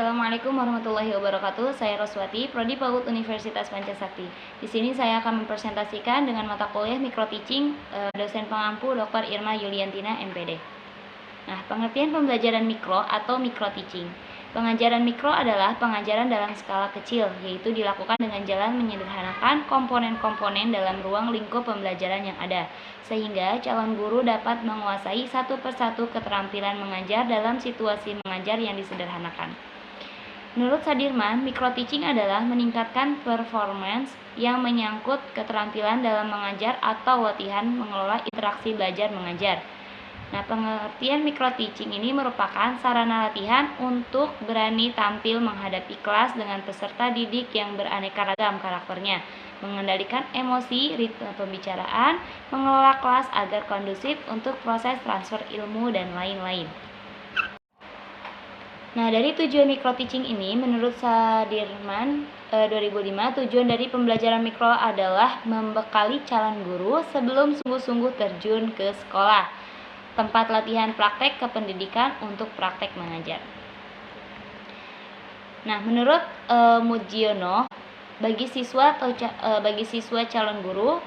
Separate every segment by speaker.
Speaker 1: Assalamualaikum warahmatullahi wabarakatuh. Saya Roswati, Prodi PAUD Universitas Pancasakti. Di sini saya akan mempresentasikan dengan mata kuliah Micro Teaching dosen pengampu Dr. Irma Yuliantina, MPD. Nah, pengertian pembelajaran mikro atau Micro Teaching. Pengajaran mikro adalah pengajaran dalam skala kecil, yaitu dilakukan dengan jalan menyederhanakan komponen-komponen dalam ruang lingkup pembelajaran yang ada, sehingga calon guru dapat menguasai satu persatu keterampilan mengajar dalam situasi mengajar yang disederhanakan. Menurut Sadirman, micro teaching adalah meningkatkan performance yang menyangkut keterampilan dalam mengajar atau latihan mengelola interaksi belajar mengajar. Nah, pengertian micro teaching ini merupakan sarana latihan untuk berani tampil menghadapi kelas dengan peserta didik yang beraneka ragam karakternya, mengendalikan emosi, ritme pembicaraan, mengelola kelas agar kondusif untuk proses transfer ilmu, dan lain-lain. Nah, dari tujuan micro teaching ini, menurut Sadirman 2005, tujuan dari pembelajaran mikro adalah membekali calon guru sebelum sungguh-sungguh terjun ke sekolah, tempat latihan praktek kependidikan untuk praktek mengajar. Nah, menurut Mujiono, bagi siswa calon guru,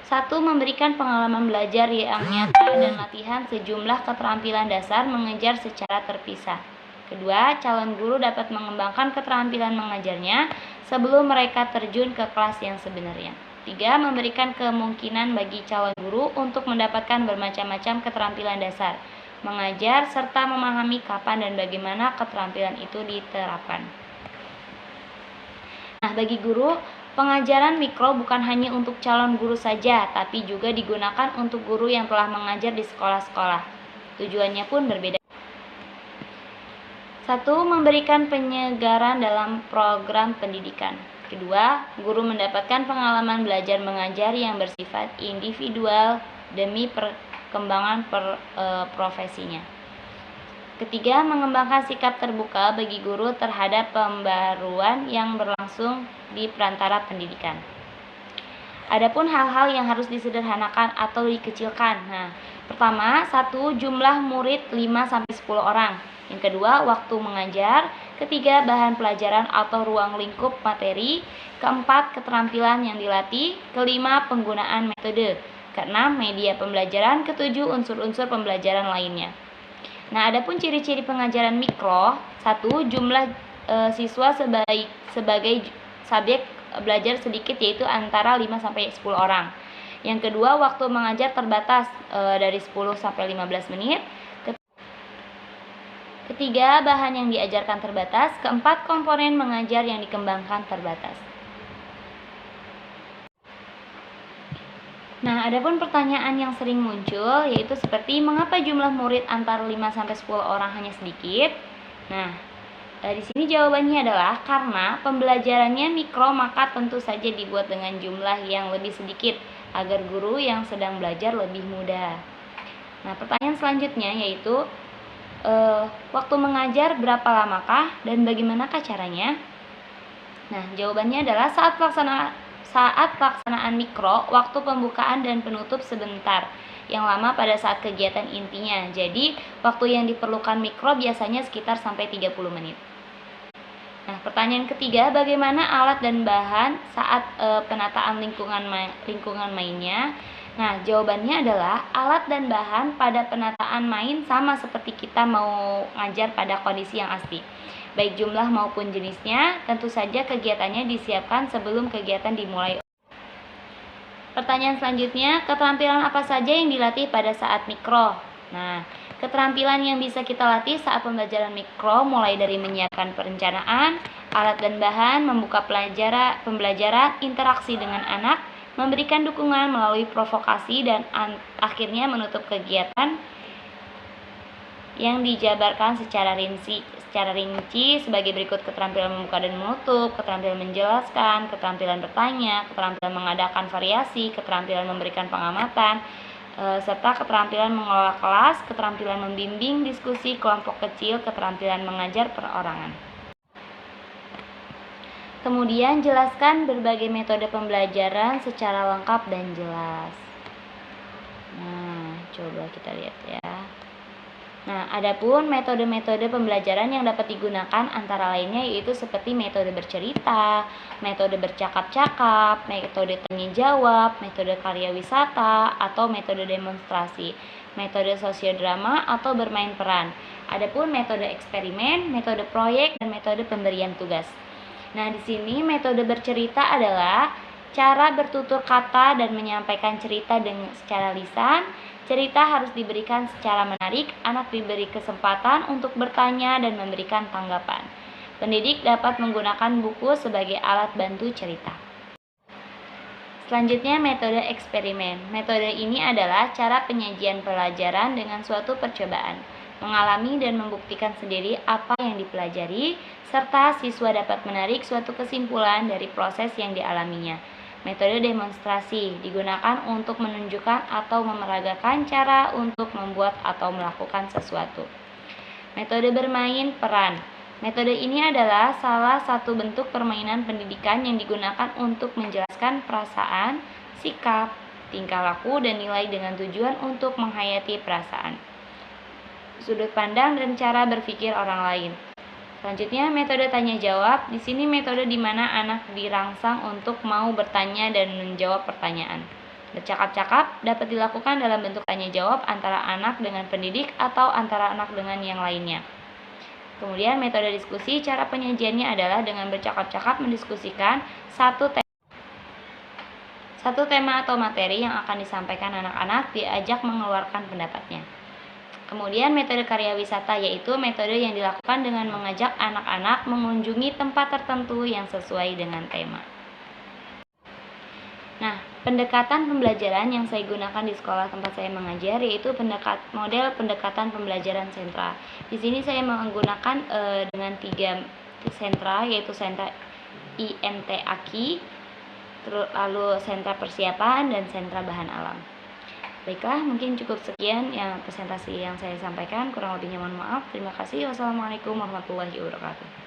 Speaker 1: satu, memberikan pengalaman belajar yang nyata dan latihan sejumlah keterampilan dasar mengajar secara terpisah. Kedua, calon guru dapat mengembangkan keterampilan mengajarnya sebelum mereka terjun ke kelas yang sebenarnya. Tiga, memberikan kemungkinan bagi calon guru untuk mendapatkan bermacam-macam keterampilan dasar mengajar serta memahami kapan dan bagaimana keterampilan itu diterapkan. Nah, bagi guru, pengajaran mikro bukan hanya untuk calon guru saja, tapi juga digunakan untuk guru yang telah mengajar di sekolah-sekolah. Tujuannya pun berbeda. Satu, memberikan penyegaran dalam program pendidikan. Kedua, guru mendapatkan pengalaman belajar mengajar yang bersifat individual demi perkembangan profesinya. Ketiga, mengembangkan sikap terbuka bagi guru terhadap pembaruan yang berlangsung di perantara pendidikan. Adapun hal-hal yang harus disederhanakan atau dikecilkan. Nah, pertama, satu, jumlah murid 5-10 orang. Yang kedua, waktu mengajar. Ketiga, bahan pelajaran atau ruang lingkup materi. Keempat, keterampilan yang dilatih. Kelima, penggunaan metode. Keenam, media pembelajaran. Ketujuh, unsur-unsur pembelajaran lainnya. Nah, adapun ciri-ciri pengajaran mikro. Satu, jumlah siswa sebagai subjek belajar sedikit, yaitu antara 5-10 orang. Yang kedua, waktu mengajar terbatas dari 10-15 menit. Ketiga, bahan yang diajarkan terbatas. Keempat, komponen mengajar yang dikembangkan terbatas. Nah, adapun pertanyaan yang sering muncul yaitu seperti mengapa jumlah murid antara 5-10 orang hanya sedikit? Nah, di sini jawabannya adalah karena pembelajarannya mikro, maka tentu saja dibuat dengan jumlah yang lebih sedikit agar guru yang sedang belajar lebih mudah. Nah, pertanyaan selanjutnya yaitu waktu mengajar berapa lamakah dan bagaimanakah caranya? Nah, jawabannya adalah saat pelaksanaan mikro, waktu pembukaan dan penutup sebentar, yang lama pada saat kegiatan intinya. Jadi, waktu yang diperlukan mikro biasanya sekitar sampai 30 menit. Nah, pertanyaan ketiga, bagaimana alat dan bahan saat penataan lingkungan mainnya? Nah, jawabannya adalah alat dan bahan pada penataan main sama seperti kita mau ngajar pada kondisi yang asli. Baik jumlah maupun jenisnya, tentu saja kegiatannya disiapkan sebelum kegiatan dimulai. Pertanyaan selanjutnya, keterampilan apa saja yang dilatih pada saat mikro? Nah, keterampilan yang bisa kita latih saat pembelajaran mikro mulai dari menyiapkan perencanaan, alat dan bahan, membuka pembelajaran, interaksi dengan anak, memberikan dukungan melalui provokasi, dan akhirnya menutup kegiatan yang dijabarkan secara rinci sebagai berikut: keterampilan membuka dan menutup, keterampilan menjelaskan, keterampilan bertanya, keterampilan mengadakan variasi, keterampilan memberikan pengamatan, serta keterampilan mengelola kelas, keterampilan membimbing diskusi kelompok kecil, keterampilan mengajar perorangan. Kemudian jelaskan berbagai metode pembelajaran secara lengkap dan jelas. Nah, coba kita lihat ya. Nah, adapun metode-metode pembelajaran yang dapat digunakan antara lainnya yaitu seperti metode bercerita, metode bercakap-cakap, metode tanya jawab, metode karya wisata, atau metode demonstrasi, metode sosiodrama atau bermain peran. Adapun metode eksperimen, metode proyek, dan metode pemberian tugas. Nah, di sini metode bercerita adalah cara bertutur kata dan menyampaikan cerita dengan secara lisan. Cerita harus diberikan secara menarik, anak diberi kesempatan untuk bertanya dan memberikan tanggapan. Pendidik dapat menggunakan buku sebagai alat bantu cerita. Selanjutnya metode eksperimen. Metode ini adalah cara penyajian pelajaran dengan suatu percobaan, mengalami dan membuktikan sendiri apa yang dipelajari, serta siswa dapat menarik suatu kesimpulan dari proses yang dialaminya. Metode demonstrasi digunakan untuk menunjukkan atau memeragakan cara untuk membuat atau melakukan sesuatu. Metode bermain peran. Metode ini adalah salah satu bentuk permainan pendidikan yang digunakan untuk menjelaskan perasaan, sikap, tingkah laku, dan nilai dengan tujuan untuk menghayati perasaan, sudut pandang, dan cara berpikir orang lain. Selanjutnya, metode tanya jawab. Di sini metode di mana anak dirangsang untuk mau bertanya dan menjawab pertanyaan. Bercakap-cakap dapat dilakukan dalam bentuk tanya jawab antara anak dengan pendidik atau antara anak dengan yang lainnya. Kemudian metode diskusi, cara penyajiannya adalah dengan bercakap-cakap mendiskusikan satu tema atau materi yang akan disampaikan anak-anak, diajak mengeluarkan pendapatnya. Kemudian metode karya wisata, yaitu metode yang dilakukan dengan mengajak anak-anak mengunjungi tempat tertentu yang sesuai dengan tema. Nah, pendekatan pembelajaran yang saya gunakan di sekolah tempat saya mengajar yaitu model pendekatan pembelajaran sentra. Di sini saya menggunakan dengan 3 sentra, yaitu sentra IMT AKI, lalu sentra persiapan, dan sentra bahan alam. Baiklah, mungkin cukup sekian yang presentasi yang saya sampaikan. Kurang lebihnya mohon maaf. Terima kasih. Wassalamualaikum warahmatullahi wabarakatuh.